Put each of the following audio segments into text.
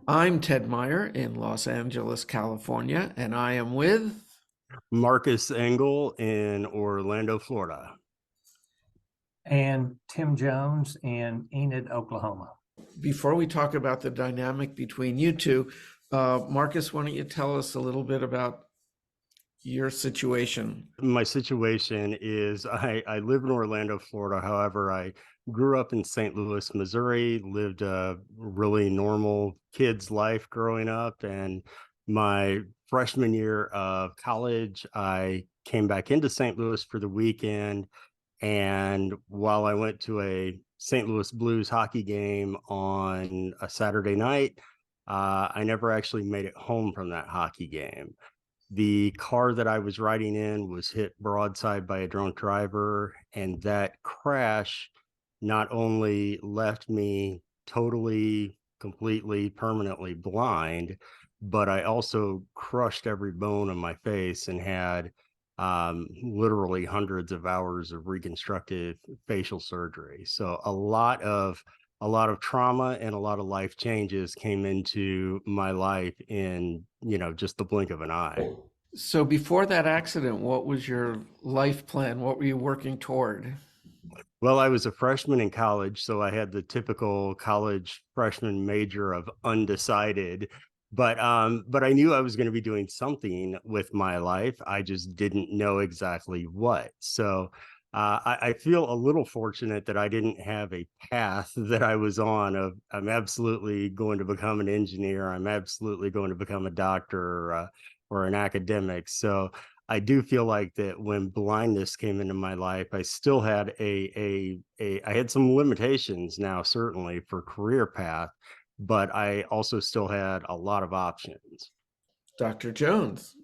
I'm Ted Meyer in Los Angeles, California, and I am with. Marcus Engel in Orlando, Florida. And Tim Jones in Enid, Oklahoma. Before we talk about the dynamic between you two, Marcus, why don't you tell us a little bit about your situation? My situation is I live in Orlando, Florida. However, I grew up in St. Louis, Missouri, lived a really normal kid's life growing up. And my freshman year of college, I came back into St. Louis for the weekend. And while I went to a St. Louis Blues hockey game on a Saturday night, I never actually made it home from that hockey game. The car that I was riding in was hit broadside by a drunk driver, and that crash not only left me totally, completely, permanently blind, but I also crushed every bone in my face and had literally hundreds of hours of reconstructive facial surgery. So a lot of trauma and a lot of life changes came into my life in, just the blink of an eye. So, before that accident, what was your life plan? What were you working toward? Well, I was a freshman in college, so I had the typical college freshman major of undecided. But I knew I was going to be doing something with my life. I just didn't know exactly what. So I feel a little fortunate that I didn't have a path that I was on of I'm absolutely going to become an engineer. I'm absolutely going to become a doctor or an academic. So I do feel like that when blindness came into my life, I still had I had some limitations now, certainly for career path, but I also still had a lot of options. Dr. Jones,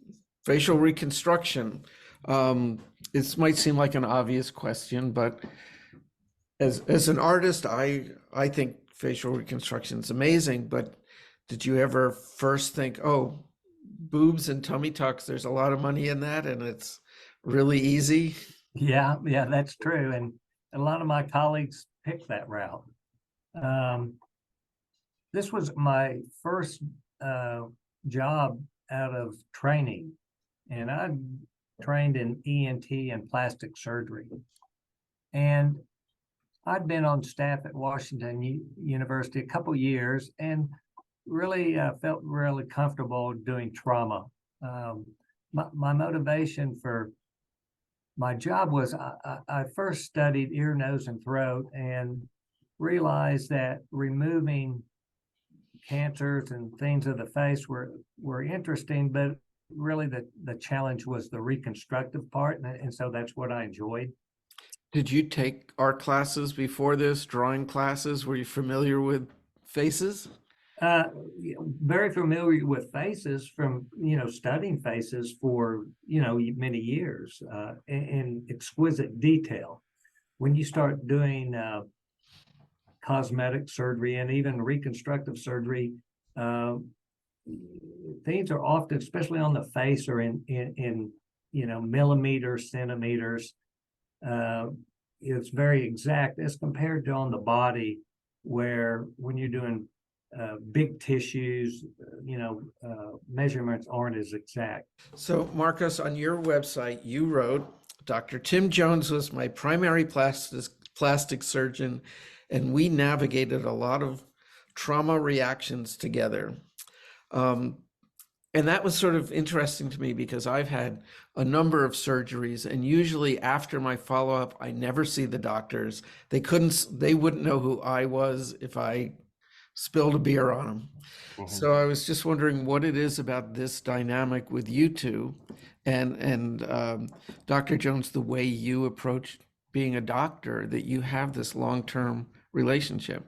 facial reconstruction. Um, this might seem like an obvious question, but as an artist, I think facial reconstruction is amazing. But did you ever first think, oh, boobs and tummy tucks, there's a lot of money in that, and it's really easy? Yeah, that's true. And a lot of my colleagues picked that route. Um, this was my first job out of training, and I trained in ENT and plastic surgery. And I'd been on staff at Washington University a couple years and really felt really comfortable doing trauma. Um, my motivation for my job was I first studied ear, nose, and throat and realized that removing cancers and things of the face were interesting, but really the challenge was the reconstructive part, and so that's what I enjoyed. Did you take art classes before this, drawing classes? Were you familiar with faces? Uh, Very familiar with faces from studying faces for many years in exquisite detail. When you start doing cosmetic surgery and even reconstructive surgery, uh, things are often, especially on the face, or in millimeters, centimeters. Uh, it's very exact as compared to on the body, where when you're doing big tissues, measurements aren't as exact. So, Marcus, on your website, you wrote, Dr. Tim Jones was my primary plastic surgeon, and we navigated a lot of trauma reactions together. Um, and that was sort of interesting to me because I've had a number of surgeries, and usually after my follow-up, I never see the doctors. They wouldn't know who I was if I spilled a beer on them. Mhm. So I was just wondering what it is about this dynamic with you two and Dr. Jones, the way you approach being a doctor, that you have this long-term relationship.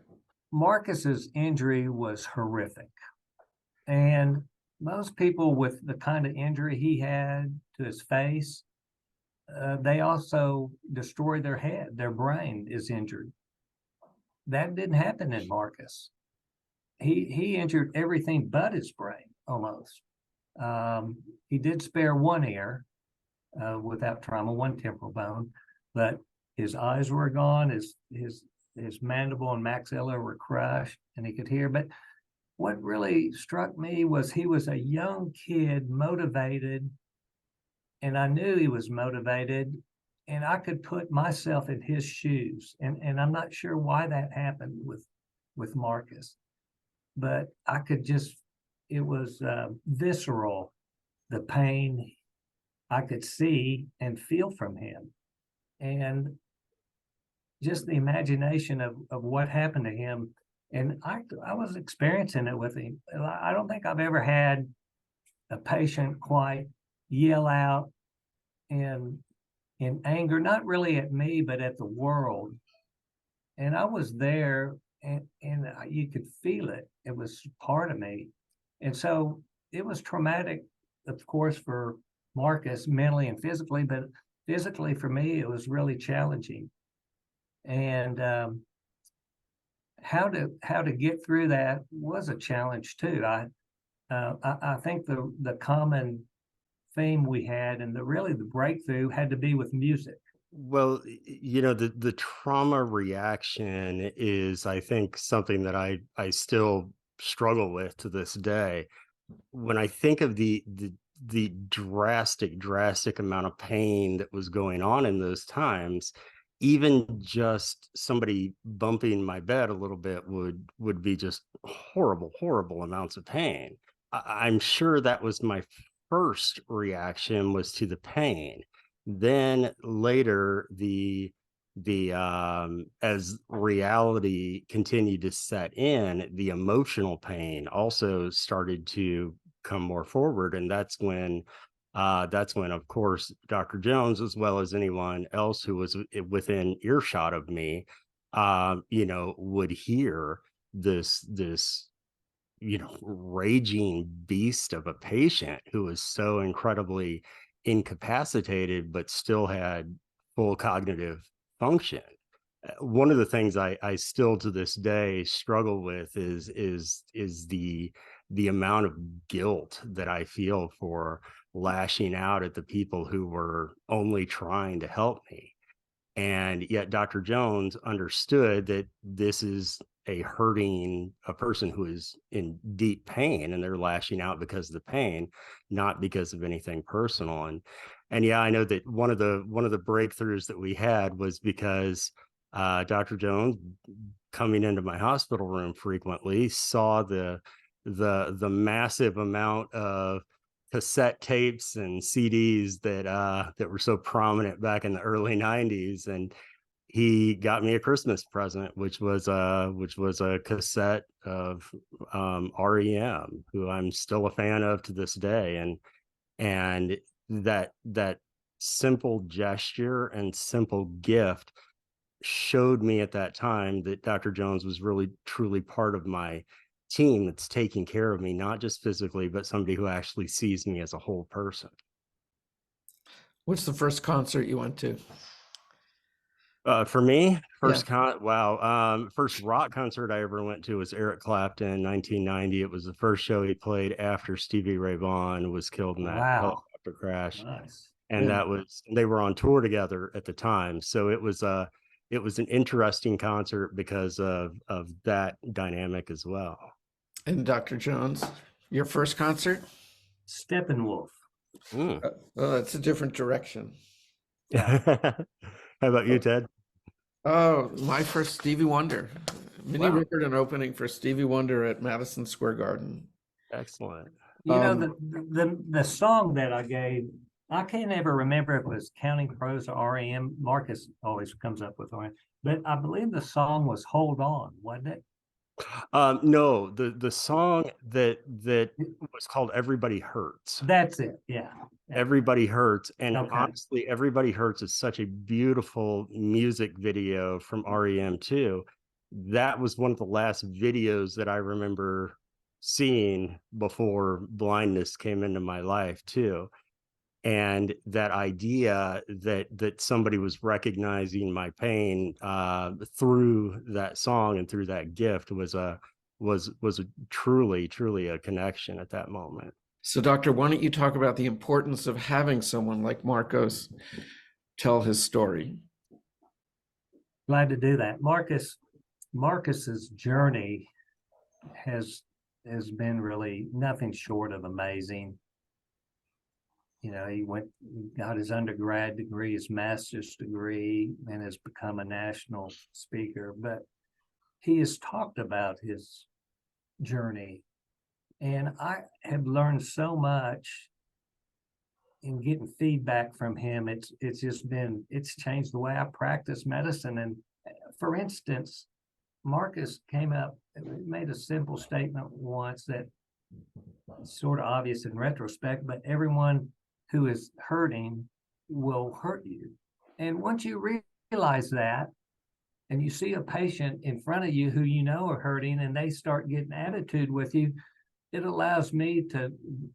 Marcus's injury was horrific, and most people with the kind of injury he had to his face, they also destroy their head. Their brain is injured. That didn't happen in Marcus. He injured everything but his brain almost. He did spare one ear without trauma, one temporal bone, but his eyes were gone. His mandible and maxilla were crushed, and he could hear. But what really struck me was he was a young kid, motivated, and I knew he was motivated, and I could put myself in his shoes. And I'm not sure why that happened with Marcus, but I could just, it was visceral, the pain I could see and feel from him. And just the imagination of what happened to him. And I was experiencing it with him. I don't think I've ever had a patient quite yell out in anger, not really at me, but at the world. And I was there, and you could feel it. It was part of me. And so it was traumatic, of course, for Marcus mentally and physically, but physically for me, it was really challenging. And how to get through that was a challenge too. I think the common theme we had, and really the breakthrough, had to be with music. Well, you know, the trauma reaction is, I think, something that I still struggle with to this day. When I think of the drastic amount of pain that was going on in those times, even just somebody bumping my bed a little bit would be just horrible amounts of pain. I'm sure that was my first reaction, was to the pain. Then later, the as reality continued to set in, the emotional pain also started to come more forward. And that's when, of course, Dr. Jones, as well as anyone else who was within earshot of me, you know, would hear this you know, raging beast of a patient who was so incredibly incapacitated but still had full cognitive function. One of the things I still to this day struggle with is the amount of guilt that I feel for lashing out at the people who were only trying to help me. And yet Dr. Jones understood that this is a person who is in deep pain, and they're lashing out because of the pain, not because of anything personal. And yeah, I know that one of the breakthroughs that we had was because Dr. Jones, coming into my hospital room frequently, saw the massive amount of cassette tapes and CDs that were so prominent back in the early 90s. And he got me a Christmas present, which was a cassette of REM, who I'm still a fan of to this day. And that simple gesture and simple gift showed me at that time that Dr. Jones was really truly part of my team, that's taking care of me, not just physically, but somebody who actually sees me as a whole person. What's the first concert you went to? For me, Yeah. first rock concert I ever went to was Eric Clapton in 1990. It was the first show he played after Stevie Ray Vaughan was killed in that Wow. helicopter crash. Nice. And Yeah. they were on tour together at the time. So it was an interesting concert because of that dynamic as well. And Dr. Jones, your first concert? Steppenwolf. Mm. Well, that's a different direction. Yeah. How about you, Ted? Oh, my first Stevie Wonder. Mini Wow. record and opening for Stevie Wonder at Madison Square Garden. Excellent. You know, the song that I gave, I can't ever remember if it was Counting Crows or REM. Marcus always comes up with REM, but I believe the song was Hold On, wasn't it? No, the song that was called Everybody Hurts. That's it. Yeah. Everybody Hurts. And Okay. honestly, Everybody Hurts is such a beautiful music video from REM too. That was one of the last videos that I remember seeing before blindness came into my life too. And that idea that somebody was recognizing my pain through that song and through that gift was a truly a connection at that moment. So, Doctor, why don't you talk about the importance of having someone like Marcos tell his story? Glad to do that. Marcus's journey has been really nothing short of amazing. You know, he got his undergrad degree, his master's degree, and has become a national speaker. But he has talked about his journey, and I have learned so much in getting feedback from him. It's changed the way I practice medicine. And for instance, Marcus came up and made a simple statement once that sort of obvious in retrospect, but everyone who is hurting will hurt you. And once you realize that, and you see a patient in front of you who you know are hurting, and they start getting attitude with you, it allows me to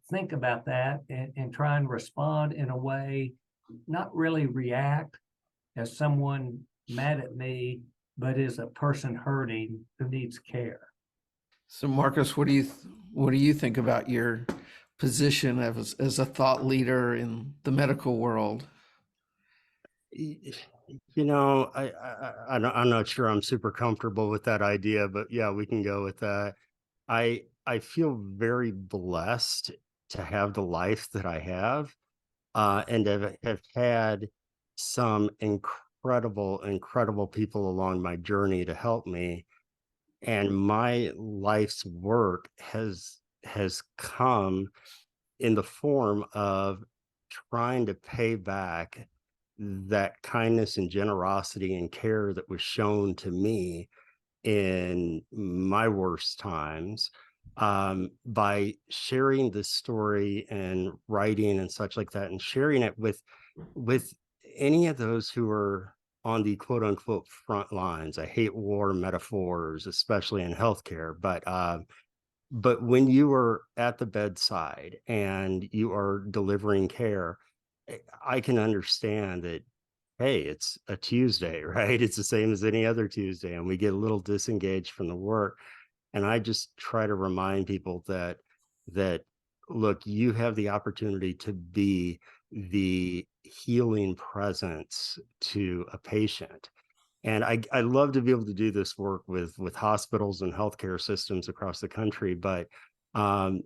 think about that and try and respond in a way, not really react as someone mad at me, but as a person hurting who needs care. So Marcus, what do you think about your position as a thought leader in the medical world? You know, I'm not sure I'm super comfortable with that idea, but yeah, we can go with that. I feel very blessed to have the life that I have, and have had some incredible people along my journey to help me. And my life's work has come in the form of trying to pay back that kindness and generosity and care that was shown to me in my worst times, by sharing this story and writing and such like that, and sharing it with any of those who are on the quote unquote front lines. I hate war metaphors, especially in healthcare, but when you are at the bedside and you are delivering care, I can understand that, hey, it's a Tuesday, right? It's the same as any other Tuesday, and we get a little disengaged from the work. And I just try to remind people that look, you have the opportunity to be the healing presence to a patient. And I love to be able to do this work with hospitals and healthcare systems across the country, but um,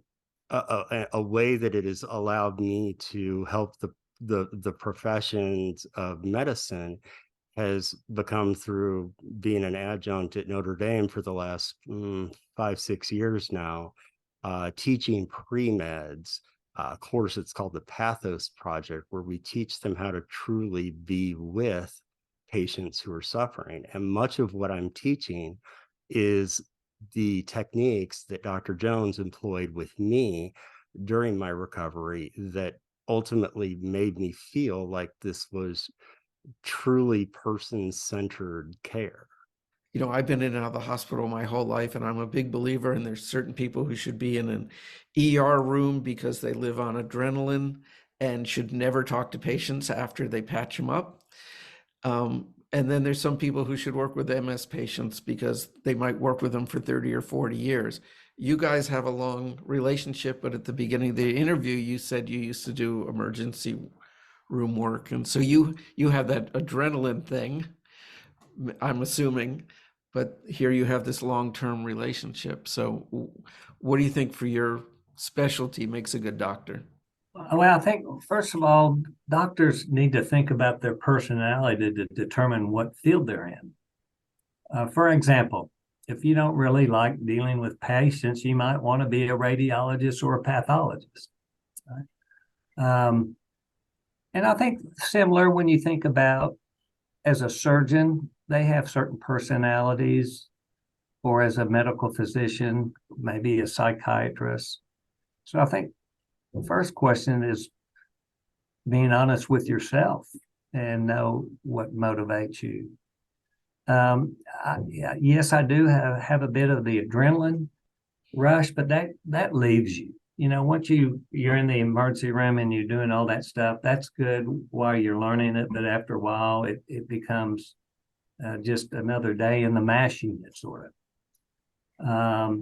a way that it has allowed me to help the professions of medicine has become through being an adjunct at Notre Dame for the last 5-6 years now, teaching pre-meds a course. It's called the Pathos Project, where we teach them how to truly be with patients who are suffering. And much of what I'm teaching is the techniques that Dr. Jones employed with me during my recovery that ultimately made me feel like this was truly person-centered care. You know, I've been in and out of the hospital my whole life, and I'm a big believer, and there's certain people who should be in an ER room because they live on adrenaline and should never talk to patients after they patch them up. And then there's some people who should work with MS patients because they might work with them for 30 or 40 years. You guys have a long relationship, but at the beginning of the interview, you said you used to do emergency room work. And so you have that adrenaline thing, I'm assuming, but here you have this long-term relationship. So what do you think for your specialty makes a good doctor? Well, I think, first of all, doctors need to think about their personality to determine what field they're in. For example, if you don't really like dealing with patients, you might want to be a radiologist or a pathologist. Right? And I think similar when you think about as a surgeon, they have certain personalities, or as a medical physician, maybe a psychiatrist. So I think the first question is being honest with yourself and know what motivates you. Yes, I do have a bit of the adrenaline rush, but that leaves you. You know, once you're in the emergency room and you're doing all that stuff, that's good while you're learning it. But after a while, it becomes just another day in the MASH unit, sort of.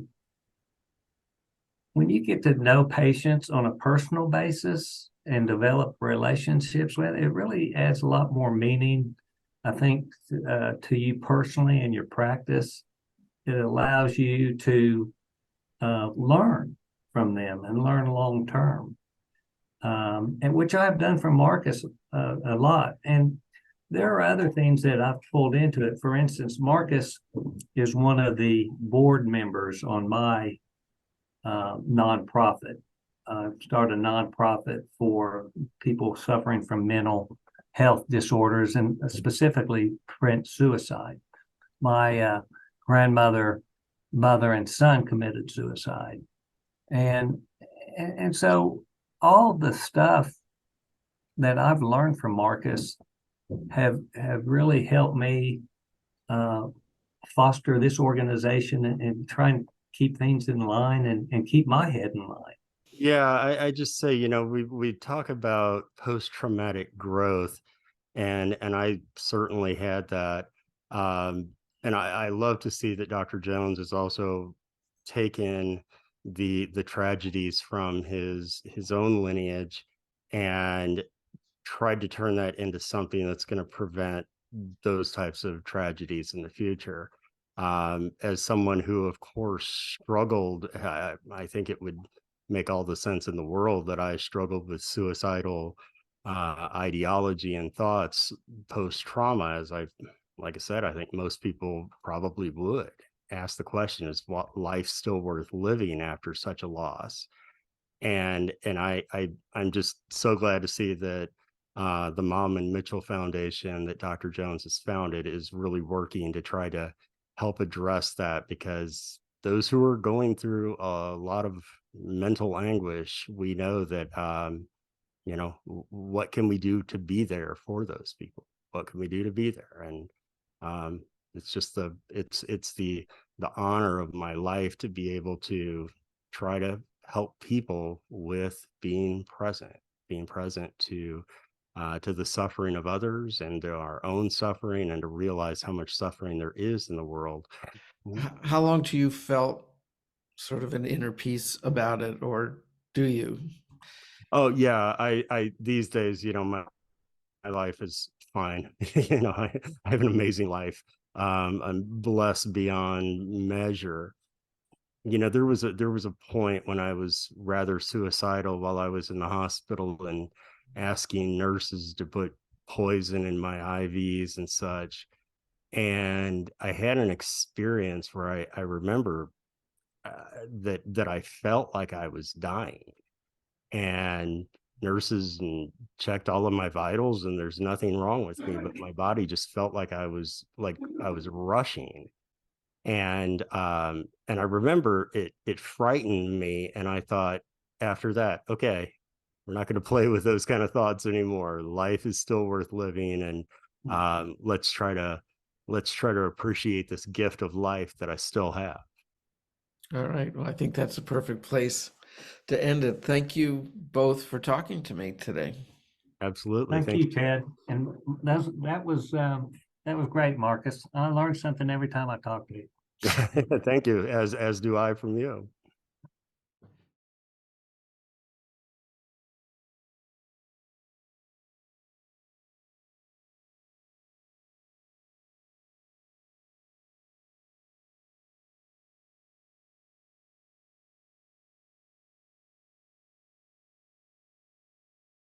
When you get to know patients on a personal basis and develop relationships with, it really adds a lot more meaning, I think, to you personally and your practice. It allows you to learn from them and learn long term. And which I've done from Marcus a lot. And there are other things that I've pulled into it. For instance, Marcus is one of the board members on my nonprofit. Started a nonprofit for people suffering from mental health disorders and specifically prevent suicide. My grandmother, mother, and son committed suicide, and so all the stuff that I've learned from Marcus have really helped me foster this organization and try and keep things in line and keep my head in line. Yeah, I just say, we talk about post-traumatic growth, and I certainly had that. And I love to see that Dr. Jones has also taken the tragedies from his own lineage and tried to turn that into something that's going to prevent those types of tragedies in the future. As someone who, of course, struggled, I think it would make all the sense in the world that I struggled with suicidal ideology and thoughts post trauma. Like I said, I think most people probably would ask the question: is what life still worth living after such a loss? And I'm just so glad to see that the Mom and Mitchell Foundation that Dr. Jones has founded is really working to try to help address that, because those who are going through a lot of mental anguish, we know that what can we do to be there for those people? What can we do to be there? And it's just it's the honor of my life to be able to try to help people with being present to the suffering of others and to our own suffering, and to realize how much suffering there is in the world. How long do you felt sort of an inner peace about it, or do you? Oh yeah, I these days, my life is fine. I have an amazing life. I'm blessed beyond measure. There was a point when I was rather suicidal while I was in the hospital and asking nurses to put poison in my IVs and such. And I had an experience where I remember that I felt like I was dying, and nurses and checked all of my vitals, and there's nothing wrong with me, but my body just felt like I was rushing. And I remember it frightened me, and I thought after that, okay, we're not going to play with those kind of thoughts anymore. Life is still worth living, and let's try to appreciate this gift of life that I still have. All right. Well, I think that's a perfect place to end it. Thank you both for talking to me today. Absolutely. Thank you, Ted. And that was great, Marcus. I learned something every time I talk to you. Thank you, as do I from you.